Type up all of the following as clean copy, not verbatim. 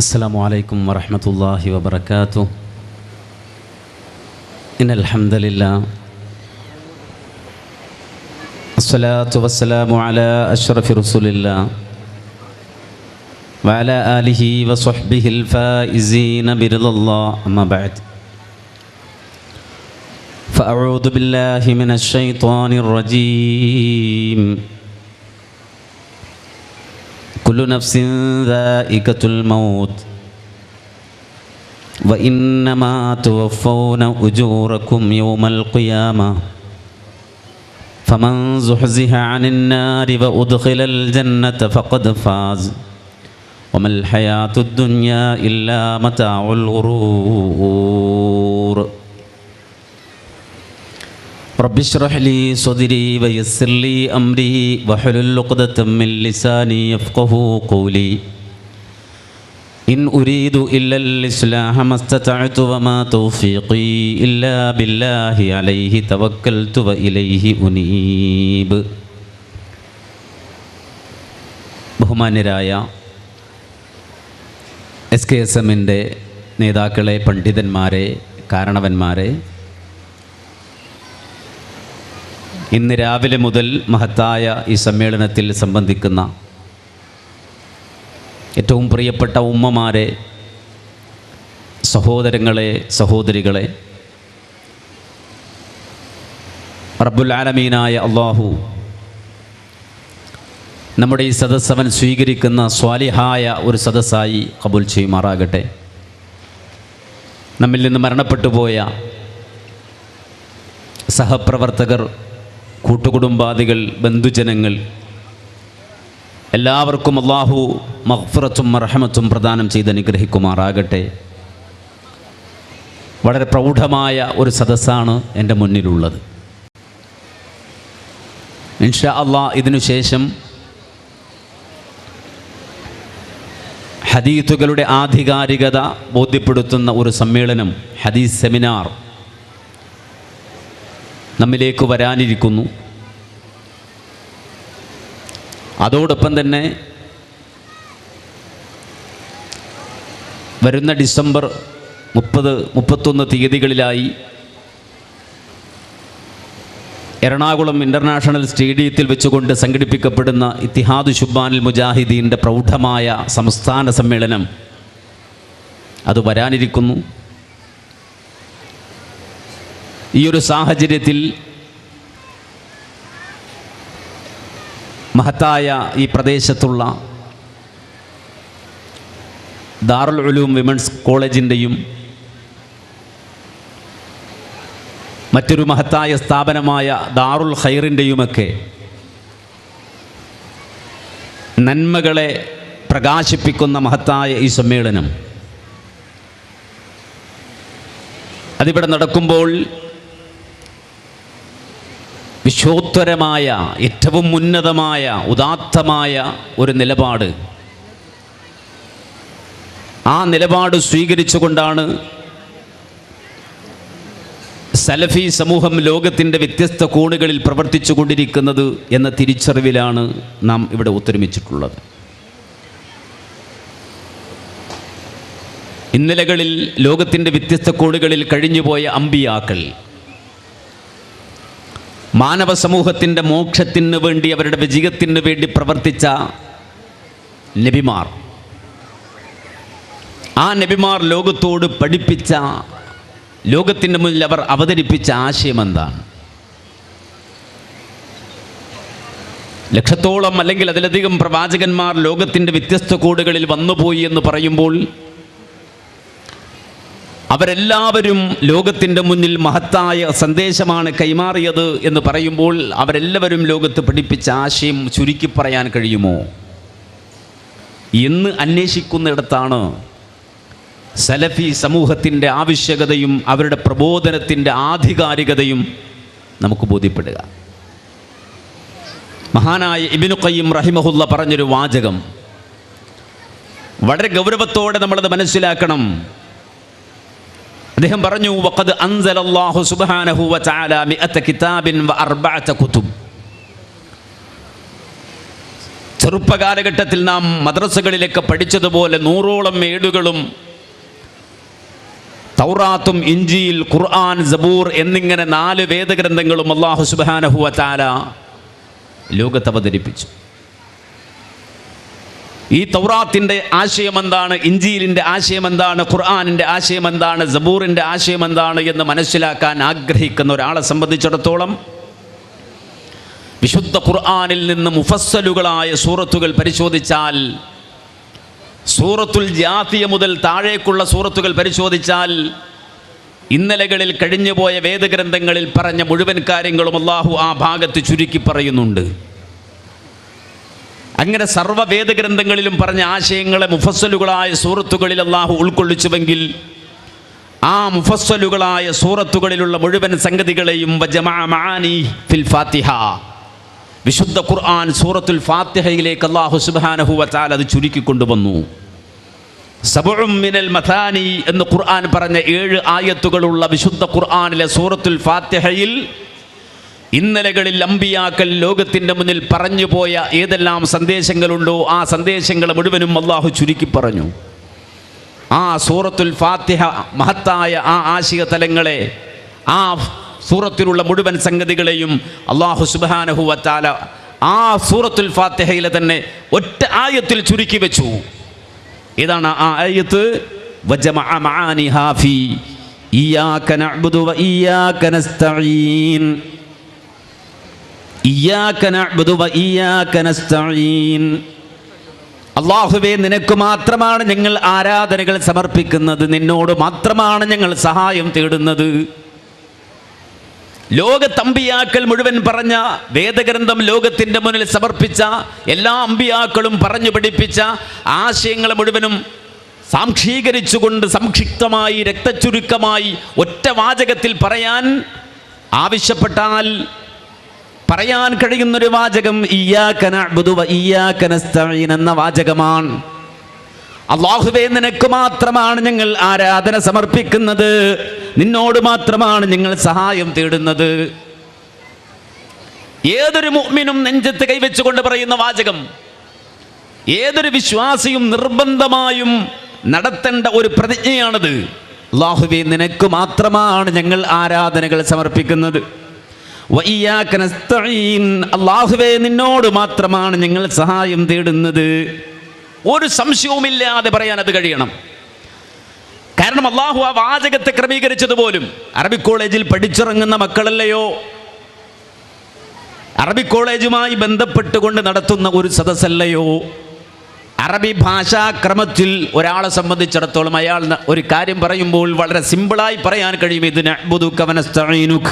السلام عليكم ورحمة الله وبركاته. إن الحمد لله الصلاة والسلام على أشرف رسول الله وعلى آله وصحبه الفائزين برضا الله. أما بعد فأعوذ بالله من الشيطان الرجيم. كل نفس ذائقة الموت وإنما توفون أجوركم يوم القيامة فمن زحزح عن النار وأدخل الجنة فقد فاز وما الحياة الدنيا إلا متاع الغرور. رب اشرح لي صدري ويسر لي أمري واحلل عقدة من لساني يفقهوا قولي. إن أريد إلا الإصلاح ما استطعت وما توفيقي إلا بالله عليه توكلت وإليه أنيب. ബഹുമാന്യരായ SKSMൻ്റെ നേതാക്കളെ, പണ്ഡിതന്മാരെ, കാരണവന്മാരെ, ഇന്ന് രാവിലെ മുതൽ മഹത്തായ ഈ സമ്മേളനത്തിൽ സംബന്ധിക്കുന്ന ഏറ്റവും പ്രിയപ്പെട്ട ഉമ്മമാരെ, സഹോദരങ്ങളെ, സഹോദരികളെ, റബ്ബുൽ ആലമീനായ അല്ലാഹു നമ്മുടെ ഈ സദസ്സ് അവൻ സ്വീകരിക്കുന്ന സ്വാലിഹായ ഒരു സദസ്സായി ഖബൂൽ ചെയ്യുമാറാകട്ടെ. നമ്മിൽ നിന്ന് മരണപ്പെട്ടു പോയ സഹപ്രവർത്തകർ, കൂട്ടുകുടുംബാദികൾ, ബന്ധുജനങ്ങൾ എല്ലാവർക്കും അല്ലാഹു മഗ്ഫിറത്തും മർഹമത്തും പ്രദാനം ചെയ്ത് അനുഗ്രഹിക്കുമാറാകട്ടെ. വളരെ പ്രൗഢമായ ഒരു സദസ്സാണ് എൻ്റെ മുന്നിലുള്ളത്. ഇൻഷാ അല്ലാഹ് ഇതിനുശേഷം ഹദീസുകളുടെ ആധികാരികത ബോധ്യപ്പെടുത്തുന്ന ഒരു സമ്മേളനം, ഹദീസ് സെമിനാർ നമ്മിലേക്ക് വരാനിരിക്കുന്നു. അതോടൊപ്പം തന്നെ വരുന്ന ഡിസംബർ 30-31 തീയതികളിലായി എറണാകുളം ഇൻ്റർനാഷണൽ സ്റ്റേഡിയത്തിൽ വെച്ചുകൊണ്ട് സംഘടിപ്പിക്കപ്പെടുന്ന ഇത്തിഹാദ് ശുബ്ബാനുൽ മുജാഹിദീൻ്റെ പ്രൗഢമായ സംസ്ഥാന സമ്മേളനം അത് വരാനിരിക്കുന്നു. ഈ ഒരു സാഹചര്യത്തിൽ മഹത്തായ ഈ പ്രദേശത്തുള്ള ദാറുൽ ഉലൂം വിമൻസ് കോളേജിൻ്റെയും മറ്റൊരു മഹത്തായ സ്ഥാപനമായ ദാറുൽ ഖൈറിൻ്റെയുമൊക്കെ നന്മകളെ പ്രകാശിപ്പിക്കുന്ന മഹത്തായ ഈ സമ്മേളനം അതിവിടെ നടക്കുമ്പോൾ വിശ്വോത്തരമായ, ഏറ്റവും ഉന്നതമായ, ഉദാത്തമായ ഒരു നിലപാട്, ആ നിലപാട് സ്വീകരിച്ചുകൊണ്ടാണ് സലഫി സമൂഹം ലോകത്തിൻ്റെ വ്യത്യസ്ത കോണുകളിൽ പ്രവർത്തിച്ചു കൊണ്ടിരിക്കുന്നത് എന്ന തിരിച്ചറിവിലാണ് നാം ഇവിടെ ഒത്തൊരുമിച്ചിട്ടുള്ളത്. ഇന്നലകളിൽ ലോകത്തിൻ്റെ വ്യത്യസ്ത കോണുകളിൽ കഴിഞ്ഞുപോയ അമ്പിയാക്കൾ, മാനവ സമൂഹത്തിൻ്റെ മോക്ഷത്തിന് വേണ്ടി, അവരുടെ വിജയത്തിന് വേണ്ടി പ്രവർത്തിച്ച നബിമാർ, ആ നബിമാർ ലോകത്തോട് പഠിപ്പിച്ച, ലോകത്തിൻ്റെ മുന്നിൽ അവർ അവതരിപ്പിച്ച ആശയം എന്താണ്? ലക്ഷത്തോളം അല്ലെങ്കിൽ അതിലധികം പ്രവാചകന്മാർ ലോകത്തിൻ്റെ വ്യത്യസ്ത കോണുകളിൽ വന്നുപോയി എന്ന് പറയുമ്പോൾ അവരെല്ലാവരും ലോകത്തിൻ്റെ മുന്നിൽ മഹത്തായ സന്ദേശമാണ് കൈമാറിയത് എന്ന് പറയുമ്പോൾ അവരെല്ലാവരും ലോകത്ത് പഠിപ്പിച്ച ആശയം ചുരുക്കി പറയാൻ കഴിയുമോ എന്ന് അന്വേഷിക്കുന്നിടത്താണ് സലഫി സമൂഹത്തിൻ്റെ ആവശ്യകതയും അവരുടെ പ്രബോധനത്തിൻ്റെ ആധികാരികതയും നമുക്ക് ബോധ്യപ്പെടുക. മഹാനായ ഇബ്നു ഖയ്യിം റഹിമഹുല്ല പറഞ്ഞൊരു വാചകം വളരെ ഗൗരവത്തോടെ നമ്മളത് മനസ്സിലാക്കണം. അദ്ദേഹം പറഞ്ഞു, വഖദ് അൻസലല്ലാഹു സുബ്ഹാനഹു വതആല 100 കിതാബിൻ വ 4 കുതുബ്. ചെറുപ്പകാലഘട്ടത്തിൽ നാം മദ്രസകളിലൊക്കെ പഠിച്ചതുപോലെ 100ഓളം ഏടുകളും തൗറാത്തും ഇഞ്ചീൽ ഖുർആൻ സബൂർ എന്നിങ്ങനെ 4 വേദഗ്രന്ഥങ്ങളും അല്ലാഹു സുബ്ഹാനഹു വ തആല ലോകത്ത് അവതരിപ്പിച്ചു. ഈ തൗറാത്തിൻ്റെ ആശയം എന്താണ്, ഇഞ്ചീലിൻ്റെ ആശയം എന്താണ്, ഖുർആനിൻ്റെ ആശയം എന്താണ്, സബൂറിൻ്റെ ആശയം എന്താണ് എന്ന് മനസ്സിലാക്കാൻ ആഗ്രഹിക്കുന്ന ഒരാളെ സംബന്ധിച്ചിടത്തോളം വിശുദ്ധ ഖുർആനിൽ നിന്ന് മുഫസ്സലുകളായ സൂറത്തുകൾ പരിശോധിച്ചാൽ, സൂറത്തുൽ ജാസിയ മുതൽ താഴേക്കുള്ള സൂറത്തുകൾ പരിശോധിച്ചാൽ, ഇന്നലകളിൽ കഴിഞ്ഞുപോയ വേദഗ്രന്ഥങ്ങളിൽ പറഞ്ഞ മുഴുവൻ കാര്യങ്ങളും അല്ലാഹു ആ ഭാഗത്ത് ചുരുക്കി പറയുന്നുണ്ട്. അങ്ങനെ സർവ്വ വേദഗ്രന്ഥങ്ങളിലും പറഞ്ഞ ആശയങ്ങളെ മുഫസ്സലുകളായ സൂറത്തുകളിൽ അല്ലാഹു ഉൾക്കൊള്ളിച്ചുവെങ്കിൽ, ആ മുഫസ്സലുകളായ സൂറത്തുകളിലുള്ള മുഴുവൻ സംഗതികളെയും വജമഅ മആനി ഫിൽ ഫാത്തിഹ, വിശുദ്ധ ഖുർആൻ സൂറത്തുൽ ഫാത്തിഹയിലേക്ക് അല്ലാഹു സുബ്ഹാനഹു വ തആല അത് ചുരുക്കി കൊണ്ടുവന്നു. സബഉം മിനൽ മഥാനി എന്ന് ഖുർആൻ പറഞ്ഞ 7 ആയത്തുകളുള്ള വിശുദ്ധ ഖുർആനിലെ സൂറത്തുൽ ഫാത്തിഹയിൽ ഇന്നലകളിൽ അമ്പിയാക്കൾ ലോകത്തിൻ്റെ മുന്നിൽ പറഞ്ഞു പോയ ഏതെല്ലാം സന്ദേശങ്ങളുണ്ടോ ആ സന്ദേശങ്ങൾ മുഴുവനും അല്ലാഹു ചുരുക്കി പറഞ്ഞു. ആ സൂറത്തുൽ ഫാത്തിഹ മഹത്തായ ആ ആശയ തലങ്ങളെ, ആ സൂറത്തിലുള്ള മുഴുവൻ സംഗതികളെയും അല്ലാഹു സുബ്ഹാനഹു വ തആല ആ സൂറത്തുൽ ഫാത്തിഹയിലെ തന്നെ ഒറ്റ ആയത്തിൽ ചുരുക്കി വെച്ചു. ഇതാണ് ആ ആയത്ത്, വജമഅ മആനിഹാ ഫീ ഇയ്യാക നഅ്ബുദു വ ഇയ്യാക നസ്തഈൻ, ഇയ്യാക നഅ്ബുദു വ ഇയ്യാക നസ്തഈൻ. അല്ലാഹുവേ, നിനക്ക് മാത്രമാണ് ഞങ്ങൾ ആരാധനകൾ സമർപ്പിക്കുന്നത്, നിന്നോട് മാത്രമാണ് ഞങ്ങൾ സഹായം തേടുന്നത്. ലോകത്തമ്പിയാക്കൾ മുഴുവൻ പറഞ്ഞ വേദഗ്രന്ഥം ലോകത്തിൻ്റെ മുന്നിൽ സമർപ്പിച്ച എല്ലാ അമ്പിയാക്കളും പറഞ്ഞു പഠിപ്പിച്ച ആശയങ്ങൾ മുഴുവനും സാംക്ഷീകരിച്ചുകൊണ്ട് സംക്ഷിപ്തമായി രക്തചുരുക്കമായി ഒറ്റ വാചകത്തിൽ പറയാൻ ആവശ്യപ്പെട്ടാൽ പറയാൻ കഴിയുന്നൊരു വാചകം ഇയ്യാക നഅ്ബുദു വ ഇയ്യാക നസ്തഈൻ എന്ന വാചകമാണ്. അല്ലാഹുവേ, നിനക്ക് മാത്രമാണ് ഞങ്ങൾ ആരാധന സമർപ്പിക്കുന്നത്, നിന്നോട് മാത്രമാണ് ഞങ്ങൾ സഹായം തേടുന്നത്. ഏതൊരു മുഅ്മിനും നെഞ്ചത്ത് കൈവച്ചുകൊണ്ട് പറയുന്ന വാചകം, ഏതൊരു വിശ്വാസിയും നിർബന്ധമായും നടത്തേണ്ട ഒരു പ്രതിജ്ഞയാണത്. അല്ലാഹുവേ, നിനക്ക് മാത്രമാണ് ഞങ്ങൾ ആരാധനകൾ സമർപ്പിക്കുന്നത്. വ ഇയ്യാക നസ്തഈൻ, അല്ലാഹുവേ, നിന്നോട് മാത്രമാണ് ഞങ്ങൾ സഹായം തേടുന്നത്. ഒരു സംശയവുമില്ലാതെ പറയാൻ അത് കഴിയണം. കാരണം അല്ലാഹു ആ വാചകത്തെ ക്രമീകരിച്ചത് പോലും അറബിക് കോളേജിൽ പഠിച്ചിറങ്ങുന്ന മക്കളല്ലയോ, അറബിക് കോളേജുമായി ബന്ധപ്പെട്ടുകൊണ്ട് നടത്തുന്ന ഒരു സദസ്സല്ലയോ. അറബി ഭാഷാക്രമത്തിൽ ഒരാളെ സംബന്ധിച്ചിടത്തോളം അയാൾ ഒരു കാര്യം പറയുമ്പോൾ വളരെ സിമ്പിളായി പറയാൻ കഴിയും, ഇത് നഅ്ബുദുക വ നസ്തഈനുക,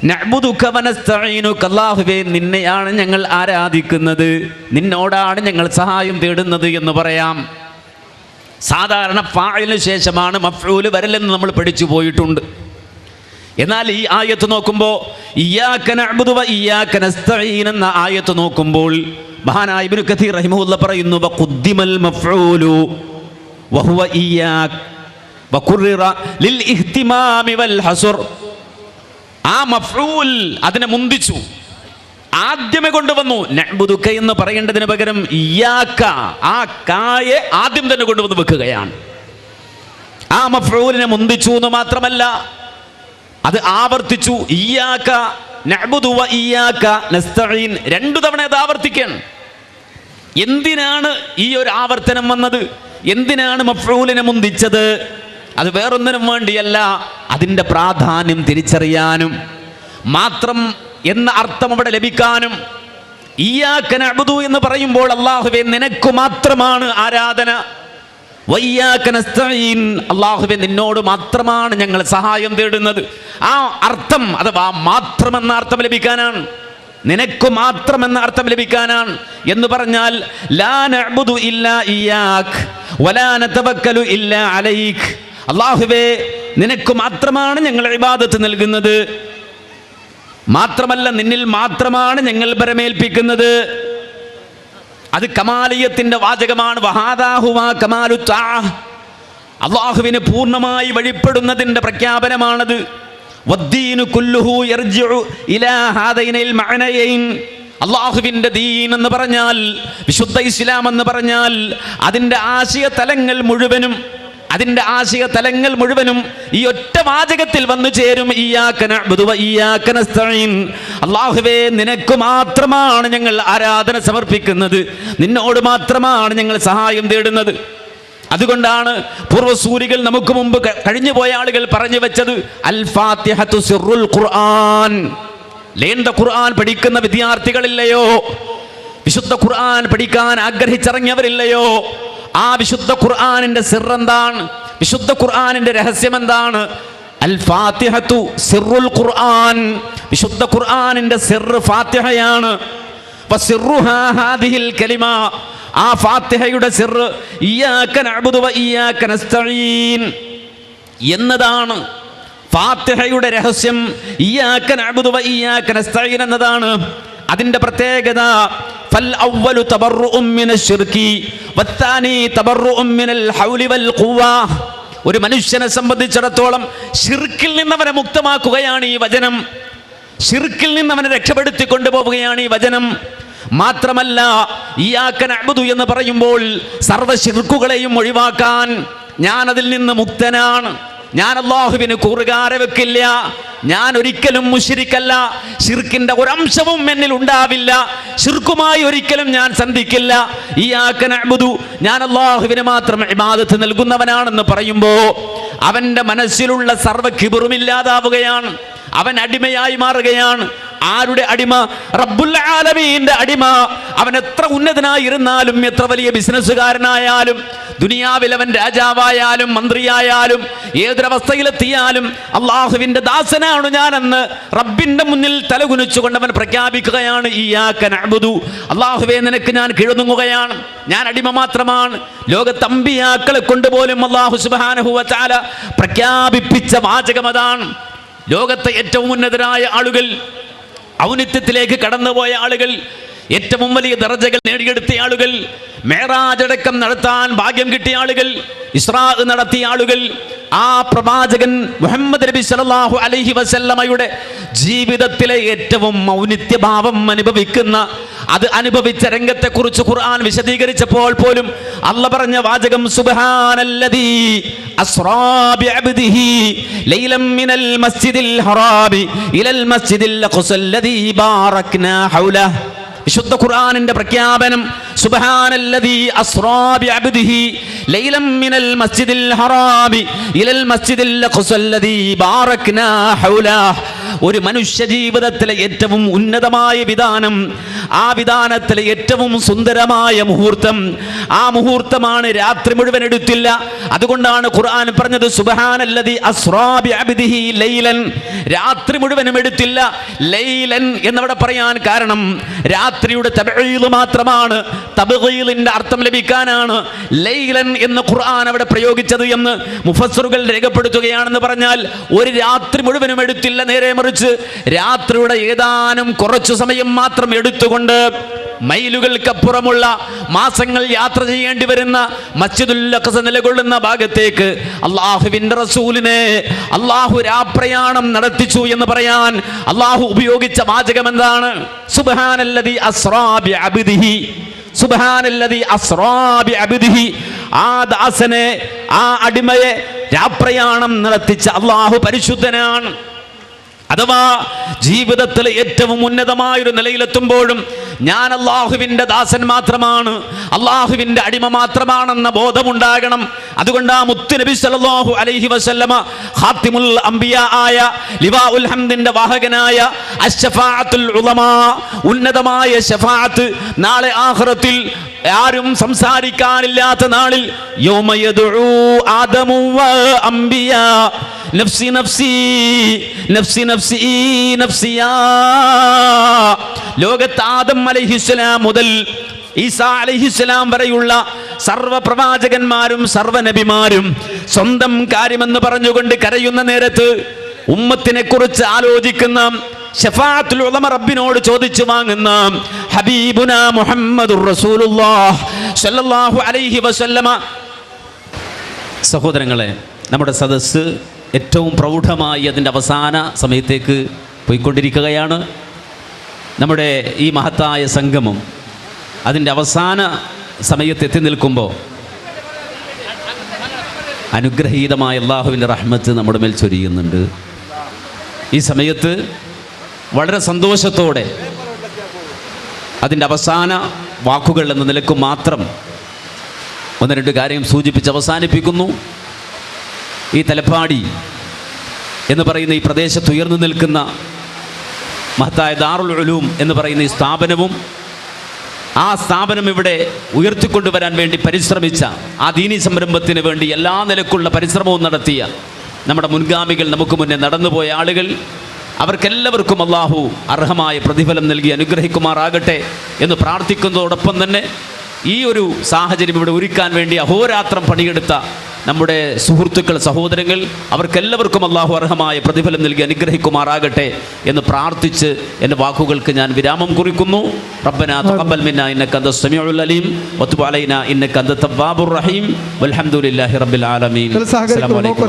നഅ്ബുദുക വ നസ്തഈനുക, അല്ലാഹുവേ, നിന്നെയാണ് ഞങ്ങൾ ആരാധിക്കുന്നത്, നിന്നോടാണ് ഞങ്ങൾ സഹായം തേടുന്നത് എന്ന് പറയാം. സാധാരണ ഫാഇലിന് ശേഷമാണ് മഫ്ഊല് വരലെന്ന് നമ്മൾ പഠിച്ചു പോയിട്ടുണ്ട്. എന്നാൽ ഈ ആയത്ത് നോക്കുമ്പോൾ ഇയ്യാക നഅ്ബുദു വ ഇയ്യാക നസ്തഈൻ എന്ന ആയത്ത് നോക്കുമ്പോൾ മഹാനായ ഇബ്നു കസീർ റഹിമഹുല്ലാഹ് പറയുന്നു, വഖുദ്ദിമൽ മഫ്ഊലു വഹുവ ഇയ്യാക വഖുർറ ലിൽ ഇഹ്തിമാമി വൽ ഹസ്ർ. ആ മഫ്ഊൽ അതിനെ മുന്തിച്ചു, ആദ്യമേ കൊണ്ടുവന്നു. നഅ്ബുദുക എന്ന് പറയേണ്ടതിന് പകരം ഇയ്യാക, ആ കായെ ആദ്യം തന്നെ കൊണ്ടുവന്ന് വെക്കുകയാണ്. ആ മഫ്ഊലിനെ മുന്തിച്ചു എന്ന് മാത്രമല്ല, അത് ആവർത്തിച്ചു. ഇയ്യാക നഅ്ബുദു വ ഇയ്യാക നസ്തഈൻ, 2 തവണ അത് ആവർത്തിക്കാൻ. എന്തിനാണ് ഈ ഒരു ആവർത്തനം വന്നത്? എന്തിനാണ് മഫ്ഊലിനെ മുന്തിച്ചത്? അത് വേറൊന്നിനും വേണ്ടിയല്ല, അതിൻ്റെ പ്രാധാന്യം തിരിച്ചറിയാനും മാത്രം എന്ന അർത്ഥം അവിടെ ലഭിക്കാനും. ഇയ്യാക നഅ്ബുദു എന്ന് പറയുമ്പോൾ അല്ലാഹുവേ, നിനക്ക് മാത്രമാണ് ആരാധന, വ ഇയ്യാക നസ്തഈൻ, അല്ലാഹുവേ, നിന്നോട് മാത്രമാണ് ഞങ്ങൾ സഹായം തേടുന്നത്. ആ അർത്ഥം അഥവാ മാത്രം എന്ന അർത്ഥം ലഭിക്കാനാണ്, നിനക്ക് മാത്രം എന്ന അർത്ഥം ലഭിക്കാനാണ്. എന്ന് പറഞ്ഞാൽ ലാ നഅ്ബുദു ഇല്ലാ ഇയ്യാക വലാ നതവക്കലു ഇല്ലാ അലൈക, അല്ലാഹുവേ, നിനക്ക് മാത്രമാണ് ഞങ്ങൾ ഇബാദത്ത് നൽകുന്നത്, മാത്രമല്ല നിന്നിൽ മാത്രമാണ് ഞങ്ങൾ ബരമേൽപ്പിക്കുന്നത്. അത് കമാലിയത്തിന്റെ വാചകമാണ്. വഹാദാഹുവാ കമാലു തആ, അല്ലാഹുവിനെ പൂർണ്ണമായി വഴിപ്പെടുന്നതിന്റെ പ്രഖ്യാപനമാണത്. വദ്ദീനു കുല്ലുഹു യർജിഉ ഇലാ ഹാദൈനിൽ മഅനയൈൻ, അള്ളാഹുവിൻ്റെ ദീൻ എന്ന് പറഞ്ഞാൽ, വിശുദ്ധ ഇസ്ലാം എന്ന് പറഞ്ഞാൽ അതിൻ്റെ ആശയ തലങ്ങൾ മുഴുവനും ഈ ഒറ്റ വാചകത്തിൽ വന്നു ചേരും. ഇയ്യാക നഅ്ബുദു വ ഇയ്യാക നസ്തഈൻ. അല്ലാഹുവേ, നിനക്ക് മാത്രമാണ് ഞങ്ങൾ ആരാധന സമർപ്പിക്കുന്നത്, നിന്നോട് മാത്രമാണ് ഞങ്ങൾ സഹായം തേടുന്നത്. അതുകൊണ്ടാണ് പൂർവ്വസൂരികൾ നമുക്ക് മുമ്പ് കഴിഞ്ഞു പോയ ആളുകൾ പറഞ്ഞു വെച്ചത് അൽ ഫാത്തിഹത്തു സിറുൽ ഖുർആൻ. ലേണ്ട ഖുർആൻ പഠിക്കുന്ന വിദ്യാർത്ഥികളില്ലയോ? വിശുദ്ധ ഖുർആൻ പഠിക്കാൻ ആഗ്രഹിച്ചിറങ്ങിയവരില്ലയോ? ആ വിശുദ്ധ ഖുർആനിന്റെ സിർ എന്താണ്? വിശുദ്ധ ഖുർആനിന്റെ രഹസ്യം എന്താണ്? അൽ ഫാത്തിഹത്തു സിറുൽ ഖുർആൻ. വിശുദ്ധ ഖുർആനിന്റെ സിർ ഫാത്തിഹയാണ്. വസിറുഹാ ഹാദിഹിൽ കലിമ. ആ ഫാത്തിഹയുടെ സിർ ഇയ്യാക നഅ്ബുദു വ ഇയ്യാക നസ്തഈൻ എന്നതാണ്. ഫാത്തിഹയുടെ രഹസ്യം ഇയ്യാക നഅ്ബുദു വ ഇയ്യാക നസ്തഈൻ എന്നതാണ്. അതിന്റെ പ്രത്യേകത ഫൽ അവ്വലു തബർറുഉം മിനശ് ശിർകി വത്താനി തബർറുഉം മിനൽ ഹൗലി വൽ ഖുവ്വ. ഒരു മനുഷ്യനെ സംബന്ധിച്ചിടത്തോളം ശിർക്കിൽ നിന്ന് അവനെ മുക്തമാക്കുകയാണ് ഈ വചനം. ശിർക്കിൽ നിന്ന് അവനെ രക്ഷപ്പെടുത്തി കൊണ്ടുപോവുകയാണ് ഈ വചനം. മാത്രമല്ല, ഇയ്യാക നഅ്ബുദു എന്ന് പറയുമ്പോൾ സർവ്വ ശിർക്കുകളെയും ഒഴിവാക്കാൻ, ഞാൻ അതിൽ നിന്ന് മുക്തനാണ്, ഞാൻ അല്ലാഹുവിന് കൂറുകാരെ വെക്കില്ല, ഞാൻ ഒരിക്കലും മുശ്രിക്കല്ല, ശിർക്കിന്റെ ഒരംശവും എന്നിൽ ഉണ്ടാവില്ല, ശിർക്കുമായി ഒരിക്കലും ഞാൻ സന്ധിക്കില്ല. ഇയ്യാക നഅ്ബുദു, ഞാൻ അല്ലാഹുവിന് മാത്രം ഇബാദത്ത് നൽകുന്നവനാണെന്ന് പറയുമ്പോൾ അവന്റെ മനസ്സിലുള്ള സർവ്വ കിബറും ഇല്ലാതാവുകയാണ്. അവൻ അടിമയായി മാറുകയാണ്. ആരുടെ അടിമ? റബ്ബുൽ ആലമീന്റെ അടിമ. അവൻ എത്ര ഉന്നതനായിരുന്നാലും, എത്ര വലിയ ബിസിനസ്സുകാരനായാലും, ദുനിയാവിൽ അവൻ രാജാവായാലും മന്ത്രിയായാലും, ഏതൊരവസ്ഥയിലെത്തിയാലും അള്ളാഹുവിന്റെ ദാസനാണ് ഞാനെന്ന് റബ്ബിന്റെ മുന്നിൽ തലകുനിച്ചുകൊണ്ട് അവൻ പ്രഖ്യാപിക്കുകയാണ്. ഇയ്യാക നഅ്ബുദു, അള്ളാഹുവേ നിനക്ക് ഞാൻ കീഴൊതുങ്ങുകയാണ്, ഞാൻ അടിമ മാത്രമാണ്. ലോകത്ത് അമ്പിയാക്കളെ കൊണ്ടുപോലും അള്ളാഹു സുബ്ഹാനഹു വ തആല പ്രഖ്യാപിപ്പിച്ച വാചകം അതാണ്. ലോകത്തെ ഏറ്റവും ഉന്നതരായ ആളുകൾ, ഔന്നത്യത്തിലേക്ക് കടന്നുപോയ ആളുകൾ, ഏറ്റവും വലിയ ദർജകൾ നേടിയെടുത്ത ആളുകൾ, മേറാജ് അടക്കം നടത്താൻ ഭാഗ്യം കിട്ടിയ ആളുകൾ, ഇസ്രാ നടത്തിയ ആളുകൾ, ആ പ്രവാചകൻ മുഹമ്മദ് നബി സല്ലല്ലാഹു അലൈഹി വസല്ലമയുടെ ജീവിതത്തിലെ ഏറ്റവും ഔന്നിത്യഭാവം അനുഭവിക്കുന്ന, അത് അനുഭവിച്ച രംഗത്തെക്കുറിച്ച് ഖുർആൻ വിശദീകരിച്ചപ്പോൾ പോലും അല്ലാഹ് പറഞ്ഞ വാചകം സുബ്ഹാനല്ലദീ അസ്റാ ബിഅബ്ദിഹി ലൈലൻ മിനൽ മസ്ജിദിൽ ഹറാമി ഇലൽ മസ്ജിദിൽ അഖ്സല്ലദീ ബാറക്നാ ഹൗലഹു. വിശുദ്ധ ഖുർആനിന്റെ പ്രഖ്യാപനം സുബ്ഹാനല്ലദീ അസ്റാ ബിഅബ്ദിഹി ലൈലൻ മിനൽ മസ്ജിദിൽ ഹറാമി ഇലൽ മസ്ജിദിൽ അഖ്സല്ലദീ ബാറക്നാ ഹൗലഹു. ഒരു മനുഷ്യ ജീവിതത്തിലെ ഏറ്റവും ഉന്നതമായ വിധാനം, ആ വിധാനത്തിലെ ഏറ്റവും സുന്ദരമായ മുഹൂർത്തം, ആ മുഹൂർത്തമാണ് രാത്രി മുഴുവൻ എടുത്തില്ല. അതുകൊണ്ടാണ് ഖുർആൻ പറഞ്ഞത് സുബ്ഹാനല്ലദീ അസ്റാ ബിഅബ്ദിഹി ലൈലൻ. രാത്രി മുഴുവനും എടുത്തില്ല, ലൈലൻ എന്നവിടെ പറയാൻ കാരണം രാത്രിയുടെ തബ്ഈൽ മാത്രമാണ്, തബ്ഗീലിന്റെ അർത്ഥം ലഭിക്കാനാണ് ലൈലൻ എന്ന് ഖുർആൻ അവിടെ പ്രയോഗിച്ചത് എന്ന് മുഫസ്സിറുകൾ രേഖപ്പെടുത്തുകയാണെന്ന് പറഞ്ഞാൽ ഒരു രാത്രി മുഴുവനും എടുത്തില്ല, നേരെ മറിച്ച് രാത്രിയുടെ ഏതാനും കുറച്ചു സമയം മാത്രം എടുത്തുകൊണ്ട് മൈലുകൾക്കപ്പുറമുള്ള മാസങ്ങൾ യാത്ര ചെയ്യേണ്ടി വരുന്ന മസ്ജിദുൽ അഖ്സ നിലകൊള്ളുന്ന ഭാഗത്തേക്ക് അള്ളാഹുവിന്റെ റസൂലിനെ അള്ളാഹു രാപ്രയാണം നടത്തിച്ചു എന്ന് പറയാൻ അള്ളാഹു ഉപയോഗിച്ച വാചകം എന്താണ്? സുബ്ഹാനല്ലദീ അസ്റാ ബിഅബ്ദിഹി. സുബ്ഹാനല്ലദീ അസ്റാ ബിഅബ്ദിഹി. ആ ദാസനെ, ആ അടിമയെ രാപ്രയാണം നടത്തിച്ച അള്ളാഹു പരിശുദ്ധനാണ്. അഥവാ ജീവിതത്തിൽ ഏറ്റവും ഉന്നതമായൊരു നിലയിലെത്തുമ്പോഴും ഞാൻ അള്ളാഹുവിൻ്റെ ദാസൻ മാത്രമാണ്, അള്ളാഹുവിൻ്റെ അടിമ മാത്രമാണെന്ന ബോധമുണ്ടാകണം. അതുകൊണ്ട് ആ മുത്ത് നബി സല്ലല്ലാഹു അലൈഹി വസല്ലമ ഖാത്തിമുൽ അംബിയാ ആയ ലിവാഉൽ ഹംദിന്റെ വാഹകനായ അശ്ശഫാഅത്തുൽ ഉളമാ, ഉന്നതമായ ശഫാഅത്ത്, നാളെ ആഖിറത്തിൽ ആരും സംസാരിക്കാനില്ലാത്ത നാളിൽ യൗമ യദ്ഉ ആദമു വ അംബിയാ നഫ്സി നഫ്സി നഫ്സി നഫ്സി നഫ്സിയാ. ലോകത്ത് ആദം അലൈഹിസ്സലാം മുതൽ ഈസാ അലൈഹിസ്സലാം വരെയുള്ള സർവ്വ പ്രവാചകന്മാരും സർവ്വ നബിമാരും സ്വന്തം കാര്യമെന്ന് പറഞ്ഞുകൊണ്ട് കരയുന്ന നേരത്ത് ഉമ്മത്തിനെ കുറിച്ച് ആലോചിക്കുന്ന, ശഫാഅത്തുൽ ഉളമ റബ്ബിനോട് ചോദിച്ചു വാങ്ങുന്ന ഹബീബുന മുഹമ്മദുർ റസൂലുള്ളാഹ് സ്വല്ലല്ലാഹു അലൈഹി വസല്ലമ. സഹോദരങ്ങളെ, നമ്മുടെ സദസ്സ് ഏറ്റവും പ്രൗഢമായി അതിൻ്റെ അവസാന സമയത്തേക്ക് പോയിക്കൊണ്ടിരിക്കുകയാണ്. നമ്മുടെ ഈ മഹത്തായ സംഗമം അതിൻ്റെ അവസാന സമയത്ത് എത്തി നിൽക്കുമ്പോൾ അനുഗ്രഹീതമായ അള്ളാഹുവിൻ്റെ റഹ്മത്ത് നമ്മുടെ മേൽ ചൊരിയുന്നുണ്ട്. ഈ സമയത്ത് വളരെ സന്തോഷത്തോടെ അതിൻ്റെ അവസാന വാക്കുകൾ എന്ന നിലക്ക് മാത്രം ഒന്ന് രണ്ട് കാര്യം സൂചിപ്പിച്ച് അവസാനിപ്പിക്കുന്നു. ഈ തലപ്പാടി എന്ന് പറയുന്ന ഈ പ്രദേശത്ത് ഉയർന്നു നിൽക്കുന്ന മഹത്തായ ദാറുൽ ഉലൂം എന്ന് പറയുന്ന ഈ സ്ഥാപനവും ആ സ്ഥാപനം ഇവിടെ ഉയർത്തിക്കൊണ്ടുവരാൻ വേണ്ടി പരിശ്രമിച്ച ആ ദീനി സംരംഭത്തിന് വേണ്ടി എല്ലാ നിലക്കുള്ള പരിശ്രമവും നടത്തിയ നമ്മുടെ മുൻഗാമികൾ, നമുക്ക് മുന്നേ നടന്നുപോയ ആളുകൾ, അവർക്കെല്ലാവർക്കും അള്ളാഹു അർഹമായ പ്രതിഫലം നൽകി അനുഗ്രഹിക്കുമാറാകട്ടെ എന്ന് പ്രാർത്ഥിക്കുന്നതോടൊപ്പം തന്നെ ഈ ഒരു സാഹചര്യം ഇവിടെ ഒരുക്കാൻ വേണ്ടി അഹോരാത്രം പണിയെടുത്ത നമ്മുടെ സുഹൃത്തുക്കൾ, സഹോദരങ്ങൾ, അവർക്കെല്ലാവർക്കും അള്ളാഹു അർഹമായ പ്രതിഫലം നൽകി അനുഗ്രഹിക്കുമാറാകട്ടെ എന്ന് പ്രാർത്ഥിച്ച് എൻ്റെ വാക്കുകൾക്ക് ഞാൻ വിരാമം കുറിക്കുന്നു. റബ്ബനാ തഖബ്ബൽ മിന്നാ ഇന്നക അന്തസ് സമീഉൽ അലീം വതുബ് അലൈനാ ഇന്നക അന്തത് തവ്വാബുർ റഹീം വൽഹംദുലില്ലാഹി റബ്ബിൽ ആലമീൻ. അസ്സലാമു അലൈക്കും.